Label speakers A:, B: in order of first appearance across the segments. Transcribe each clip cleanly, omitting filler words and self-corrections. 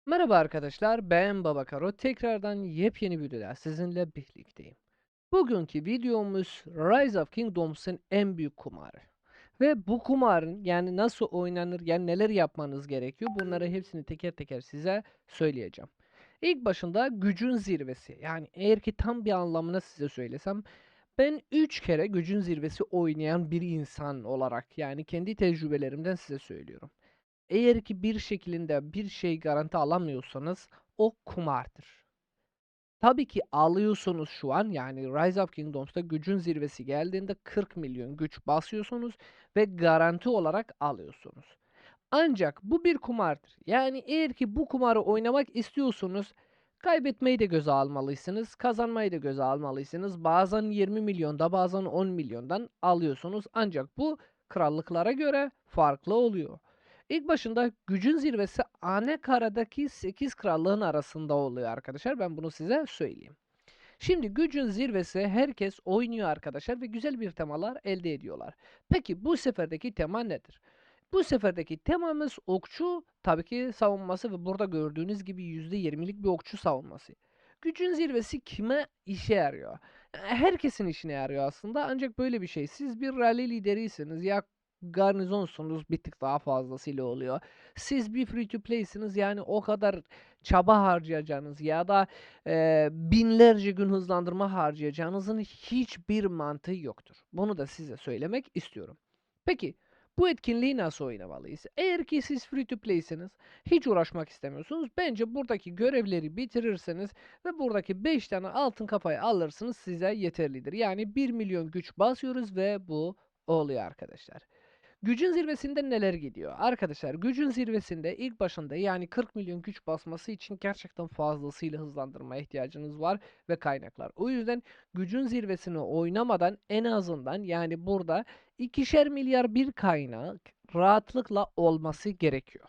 A: Merhaba arkadaşlar, ben Babakaro. Tekrardan yepyeni bir videoda sizinle birlikteyim. Bugünkü videomuz Rise of Kingdoms'un en büyük kumarı. Ve bu kumarın yani nasıl oynanır, yani neler yapmanız gerekiyor, bunları hepsini teker teker size söyleyeceğim. İlk başında gücün zirvesi. Yani eğer ki tam bir anlamını size söylesem, ben 3 kere gücün zirvesi oynayan bir insan olarak yani kendi tecrübelerimden size söylüyorum. Eğer ki bir şekilde bir şey garanti alamıyorsanız o kumardır. Tabii ki alıyorsunuz şu an yani Rise of Kingdoms'ta gücün zirvesi geldiğinde 40 milyon güç basıyorsunuz ve garanti olarak alıyorsunuz. Ancak bu bir kumardır. Yani eğer ki bu kumarı oynamak istiyorsunuz, kaybetmeyi de göze almalısınız, kazanmayı da göze almalısınız. Bazen 20 milyonda, bazen 10 milyondan alıyorsunuz. Ancak bu krallıklara göre farklı oluyor. İlk başında gücün zirvesi Anekara'daki 8 krallığın arasında oluyor arkadaşlar. Ben bunu size söyleyeyim. Şimdi gücün zirvesi herkes oynuyor arkadaşlar ve güzel bir temalar elde ediyorlar. Peki bu seferdeki tema nedir? Bu seferdeki temamız okçu tabii ki savunması ve burada gördüğünüz gibi %20'lik bir okçu savunması. Gücün zirvesi kime işe yarıyor? Herkesin işine yarıyor aslında ancak böyle bir şey. Siz bir rally lideriyseniz ya garnizonsunuz bir tık daha fazlasıyla oluyor. Siz bir free to play'siniz yani o kadar çaba harcayacağınız ya da binlerce gün hızlandırma harcayacağınızın hiçbir mantığı yoktur. Bunu da size söylemek istiyorum. Peki bu etkinliği nasıl oynamalıyız? Eğer ki siz free to play'seniz, hiç uğraşmak istemiyorsunuz. Bence buradaki görevleri bitirirseniz ve buradaki 5 tane altın kafayı alırsınız size yeterlidir. Yani 1 milyon güç basıyoruz ve bu oluyor arkadaşlar. Gücün zirvesinde neler gidiyor? Arkadaşlar gücün zirvesinde ilk başında yani 40 milyon güç basması için gerçekten fazlasıyla hızlandırmaya ihtiyacınız var ve kaynaklar. O yüzden gücün zirvesini oynamadan en azından yani burada 2'şer milyar bir kaynak rahatlıkla olması gerekiyor.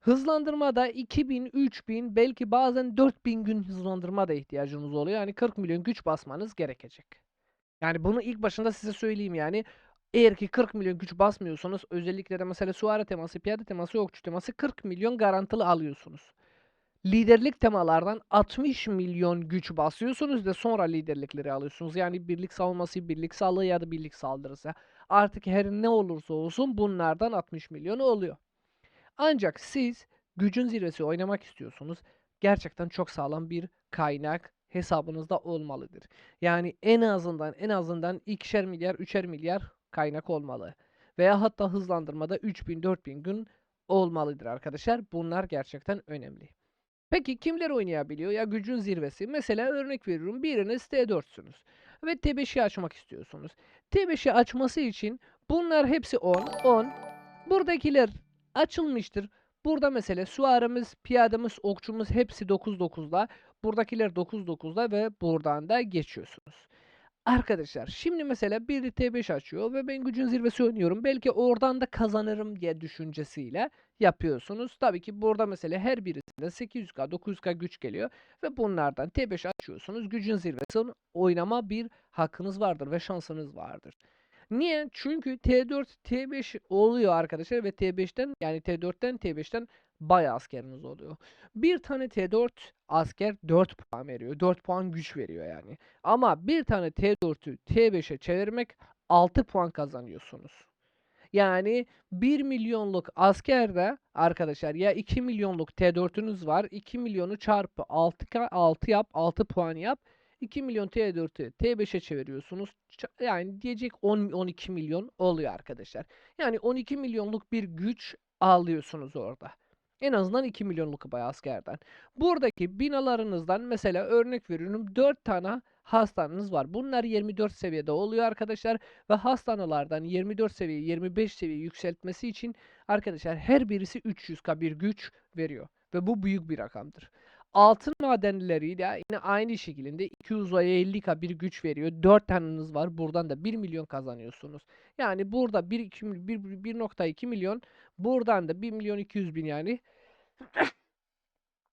A: Hızlandırmada 2000, 3000 belki bazen 4000 gün hızlandırma da ihtiyacınız oluyor. Yani 40 milyon güç basmanız gerekecek. Yani bunu ilk başında size söyleyeyim yani. Eğer ki 40 milyon güç basmıyorsanız özellikle de mesela süvari teması, piyade teması, okçu teması 40 milyon garantili alıyorsunuz. Liderlik temalardan 60 milyon güç basıyorsunuz ve sonra liderlikleri alıyorsunuz. Yani birlik savunması, birlik sağlığı ya da birlik saldırısı. Artık her ne olursa olsun bunlardan 60 milyon oluyor. Ancak siz gücün zirvesi oynamak istiyorsunuz. Gerçekten çok sağlam bir kaynak hesabınızda olmalıdır. Yani en azından 2'şer milyar, 3'er milyar kaynak olmalı. Veya hatta hızlandırmada 3000-4000 gün olmalıdır arkadaşlar. Bunlar gerçekten önemli. Peki kimler oynayabiliyor? Ya gücün zirvesi. Mesela örnek veriyorum biriniz T4'sünüz ve T5'i açmak istiyorsunuz. T5'i açması için bunlar hepsi 10, 10. Buradakiler açılmıştır. Burada mesela süvarimiz, piyademiz, okçumuz hepsi 9-9'da. Buradakiler 9-9'da ve buradan da geçiyorsunuz. Arkadaşlar şimdi mesela biri T5 açıyor ve ben gücün zirvesi oynuyorum. Belki oradan da kazanırım diye düşüncesiyle yapıyorsunuz. Tabii ki burada mesela her birisinde 800k 900k güç geliyor ve bunlardan T5 açıyorsunuz. Gücün zirvesini oynama bir hakkınız vardır ve şansınız vardır. Niye? Çünkü T4, T5 oluyor arkadaşlar ve T5'ten yani T4'ten T5'ten bayağı askeriniz oluyor. Bir tane T4 asker 4 puan veriyor. 4 puan güç veriyor yani. Ama bir tane T4'ü T5'e çevirmek 6 puan kazanıyorsunuz. Yani 1 milyonluk askerde arkadaşlar ya 2 milyonluk T4'ünüz var. 2 milyonu çarpı 6 yap, 6 puan yap. 2 milyon T4'ü T5'e çeviriyorsunuz. Yani diyecek 10-12 milyon oluyor arkadaşlar. Yani 12 milyonluk bir güç alıyorsunuz orada. En azından 2 milyonluk bayağı askerden. Buradaki binalarınızdan mesela örnek veriyorum 4 tane hastanız var. Bunlar 24 seviyede oluyor arkadaşlar ve hastanelerden 24 seviye 25 seviye yükseltmesi için arkadaşlar her birisi 300k bir güç veriyor ve bu büyük bir rakamdır. Altın madenleri de yine aynı şekilde 250k bir güç veriyor. 4 taneniz var. Buradan da 1 milyon kazanıyorsunuz. Yani burada 1.2 milyon, buradan da 1 milyon 200 bin yani.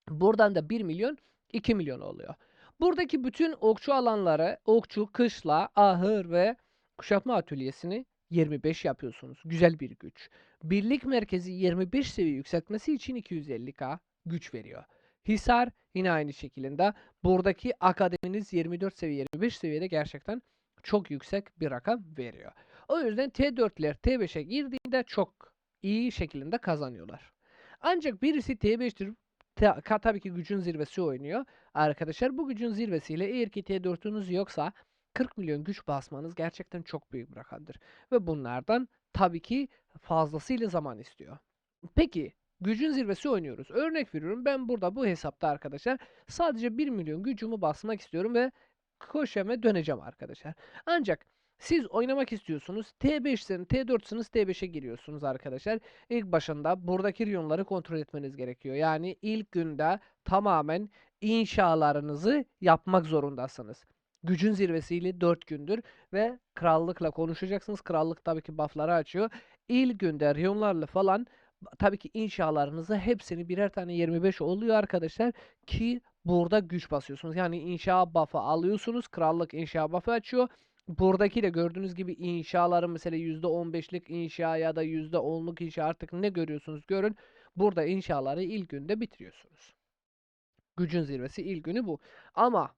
A: Buradan da 1 milyon 2 milyon oluyor. Buradaki bütün okçu alanlara okçu, kışla, ahır ve kuşatma atölyesini 25 yapıyorsunuz. Güzel bir güç. Birlik merkezi 25 seviye yükseltmesi için 250k. güç veriyor. Hisar yine aynı şekilde. Buradaki akademiniz 24 seviye, 25 seviyede gerçekten çok yüksek bir rakam veriyor. O yüzden T4'ler T5'e girdiğinde çok iyi şekilde kazanıyorlar. Ancak birisi T5'tir. Tabii ki gücün zirvesi oynuyor. Arkadaşlar bu gücün zirvesiyle eğer ki T4'ünüz yoksa 40 milyon güç basmanız gerçekten çok büyük bir rakamdır. Ve bunlardan tabii ki fazlasıyla zaman istiyor. Peki gücün zirvesi oynuyoruz. Örnek veriyorum, ben burada bu hesapta arkadaşlar sadece 1 milyon gücümü basmak istiyorum ve köşeme döneceğim arkadaşlar. Ancak siz oynamak istiyorsunuz. T5'sin, T4'sınız, T5'e giriyorsunuz arkadaşlar. İlk başında buradaki riyonları kontrol etmeniz gerekiyor. Yani ilk günde tamamen inşalarınızı yapmak zorundasınız. Gücün zirvesiyle 4 gündür ve krallıkla konuşacaksınız. Krallık tabii ki buff'ları açıyor. İlk günde riyonlarla falan tabii ki inşalarınızı hepsini birer tane 25 oluyor arkadaşlar ki burada güç basıyorsunuz. Yani inşa buff'ı alıyorsunuz. Krallık inşa buff'ı açıyor. Buradaki de gördüğünüz gibi inşaların mesela %15'lik inşa ya da %10'luk inşa, artık ne görüyorsunuz görün. Burada inşaları ilk günde bitiriyorsunuz. Gücün zirvesi ilk günü bu. Ama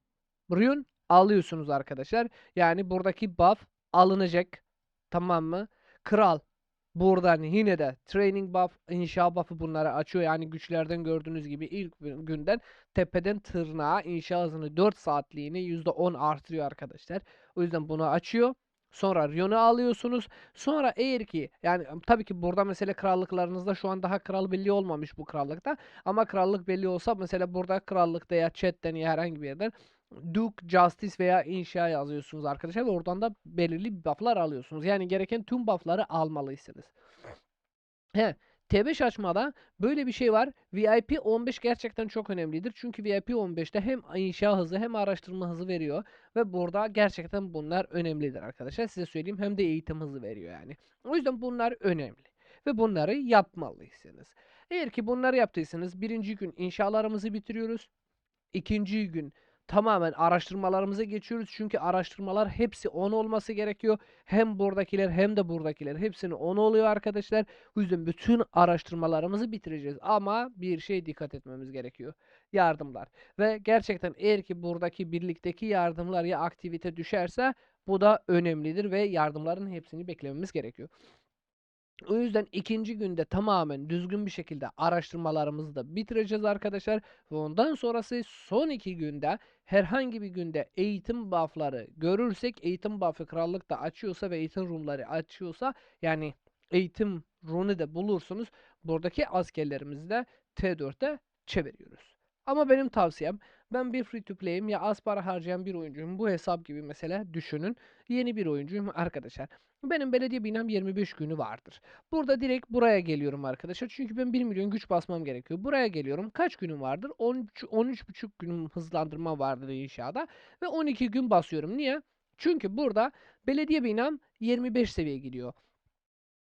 A: rune alıyorsunuz arkadaşlar. Yani buradaki buff alınacak. Tamam mı? Kral buradan yine de training buff, inşa buff'ı bunları açıyor. Yani güçlerden gördüğünüz gibi ilk günden tepeden tırnağa inşa hızını 4 saatliğini %10 artırıyor arkadaşlar. O yüzden bunu açıyor. Sonra Rion'u alıyorsunuz. Sonra eğer ki yani tabii ki burada mesela krallıklarınızda şu an daha kral belli olmamış bu krallıkta. Ama krallık belli olsa mesela burada krallıkta ya chatten ya herhangi bir yerden Duke, Justice veya inşa yazıyorsunuz arkadaşlar ve oradan da belirli buff'lar alıyorsunuz. Yani gereken tüm buff'ları almalısınız. He, T5 açmada böyle bir şey var. VIP 15 gerçekten çok önemlidir. Çünkü VIP 15'te hem inşa hızı hem araştırma hızı veriyor. Ve burada gerçekten bunlar önemlidir arkadaşlar. Size söyleyeyim, hem de eğitim hızı veriyor yani. O yüzden bunlar önemli. Ve bunları yapmalısınız. Eğer ki bunları yaptıysanız birinci gün inşalarımızı bitiriyoruz. İkinci gün tamamen araştırmalarımıza geçiyoruz. Çünkü araştırmalar hepsi 10 olması gerekiyor. Hem buradakiler hem de buradakiler hepsini 10 oluyor arkadaşlar. Bu yüzden bütün araştırmalarımızı bitireceğiz. Ama bir şey dikkat etmemiz gerekiyor. Yardımlar. Ve gerçekten eğer ki buradaki birlikteki yardımlar ya aktivite düşerse bu da önemlidir ve yardımların hepsini beklememiz gerekiyor. O yüzden ikinci günde tamamen düzgün bir şekilde araştırmalarımızı da bitireceğiz arkadaşlar. Ve ondan sonrası son 2 günde herhangi bir günde eğitim buff'ları görürsek, eğitim buff'ı krallık da açıyorsa ve eğitim room'ları açıyorsa, yani eğitim room'u da bulursunuz. Buradaki askerlerimizi de T4'e çeviriyoruz. Ama benim tavsiyem, ben bir free to play'im ya az para harcayan bir oyuncuyum. Bu hesap gibi mesela düşünün. Yeni bir oyuncuyum arkadaşlar. Benim belediye binam 25 günü vardır. Burada direkt buraya geliyorum arkadaşlar. Çünkü ben 1 milyon güç basmam gerekiyor. Buraya geliyorum. Kaç günüm vardır? 13,5 günüm hızlandırma vardır inşaada. Ve 12 gün basıyorum. Niye? Çünkü burada belediye binam 25 seviye gidiyor.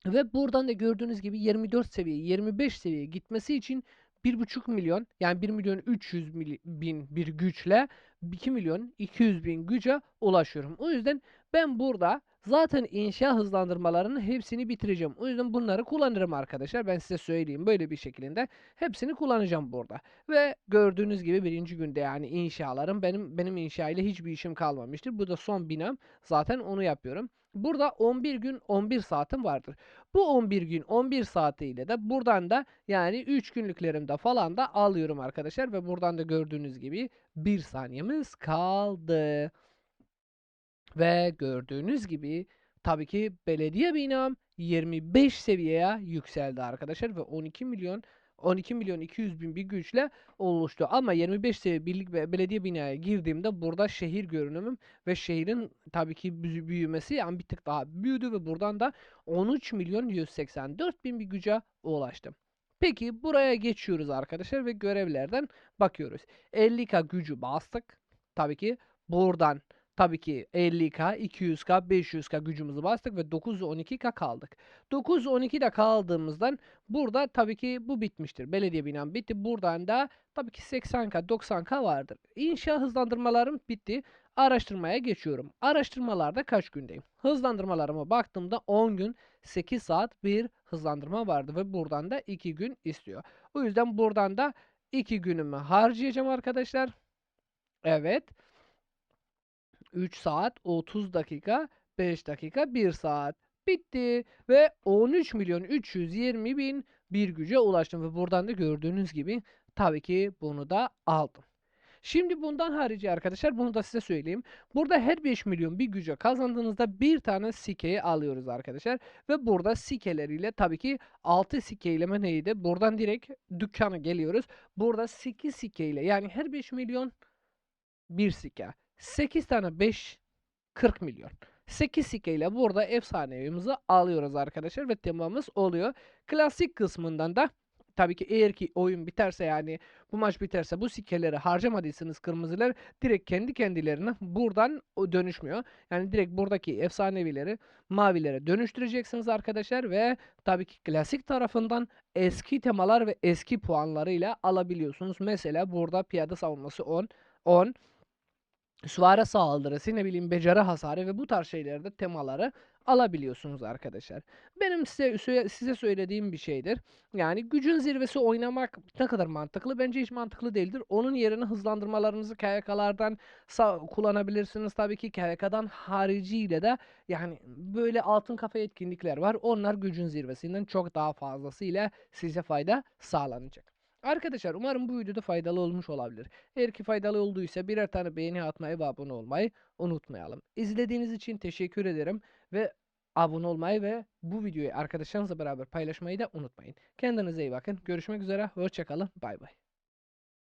A: Ve buradan da gördüğünüz gibi 24 seviye, 25 seviye gitmesi için 1,5 milyon, yani 1 milyon 300 bin bir güçle 2 milyon 200 bin güce ulaşıyorum. O yüzden ben burada zaten inşa hızlandırmalarının hepsini bitireceğim. O yüzden bunları kullanırım arkadaşlar. Ben size söyleyeyim, böyle bir şekilde hepsini kullanacağım burada. Ve gördüğünüz gibi birinci günde yani inşalarım, benim inşa ile hiçbir işim kalmamıştır. Bu da son binam. Zaten onu yapıyorum. Burada 11 gün 11 saatim vardır. Bu 11 gün 11 saatiyle de buradan da yani 3 günlüklerimde falan da alıyorum arkadaşlar. Ve buradan da gördüğünüz gibi 1 saniyemiz kaldı. Ve gördüğünüz gibi tabii ki belediye binam 25 seviyeye yükseldi arkadaşlar ve 12 milyon 200 bin bir güçle oluştu. Ama 25 seviye birlik ve belediye binaya girdiğimde burada şehir görünümüm ve şehrin tabii ki büyümesi yani bir tık daha büyüdü ve buradan da 13 milyon 184 bin bir güce ulaştım. Peki buraya geçiyoruz arkadaşlar ve görevlerden bakıyoruz. 50k gücü bastık. Tabii ki buradan tabii ki 50k, 200k, 500k gücümüzü bastık ve 912k kaldık. 912'de kaldığımızdan burada tabii ki bu bitmiştir. Belediye binam bitti. Buradan da tabii ki 80k, 90k vardır. İnşa hızlandırmalarım bitti. Araştırmaya geçiyorum. Araştırmalarda kaç gündeyim? Hızlandırmalarıma baktığımda 10 gün 8 saat bir hızlandırma vardı ve buradan da 2 gün istiyor. O yüzden buradan da 2 günümü harcayacağım arkadaşlar. Evet. 3 saat, 30 dakika, 5 dakika, 1 saat. Bitti ve 13.320.000 bir güce ulaştım ve buradan da gördüğünüz gibi tabii ki bunu da aldım. Şimdi bundan harici arkadaşlar bunu da size söyleyeyim. Burada her 5 milyon bir güce kazandığınızda bir tane sikeyi alıyoruz arkadaşlar. Ve burada sikeleriyle tabii ki 6 sikeyleme neydi? Buradan direkt dükkana geliyoruz. Burada 8 sikeyle yani her 5 milyon bir sike. 8 tane 5 40 milyon. 8 sikeyle burada efsane evimizi alıyoruz arkadaşlar ve temamız oluyor. Klasik kısmından da tabii ki eğer ki oyun biterse yani bu maç biterse bu sikeleri harcamadıysanız kırmızılar direkt kendi kendilerine buradan o dönüşmüyor. Yani direkt buradaki efsanevileri mavilere dönüştüreceksiniz arkadaşlar ve tabii ki klasik tarafından eski temalar ve eski puanlarıyla alabiliyorsunuz. Mesela burada piyade savunması 10, 10, süvari saldırısı, ne bileyim beceri hasarı ve bu tarz şeylerde temaları alabiliyorsunuz arkadaşlar. Benim size söylediğim bir şeydir. Yani gücün zirvesi oynamak ne kadar mantıklı? Bence hiç mantıklı değildir. Onun yerine hızlandırmalarınızı KYK'lardan kullanabilirsiniz. Tabii ki KYK'dan hariciyle de yani böyle altın kafa etkinlikler var. Onlar gücün zirvesinden çok daha fazlasıyla size fayda sağlanacak. Arkadaşlar umarım bu videoda faydalı olmuş olabilir. Eğer ki faydalı olduysa birer tane beğeni atmayı ve abone olmayı unutmayalım. İzlediğiniz için teşekkür ederim ve abone olmayı ve bu videoyu arkadaşlarınızla beraber paylaşmayı da unutmayın. Kendinize iyi bakın. Görüşmek üzere. Hoşça kalın. Bay bay.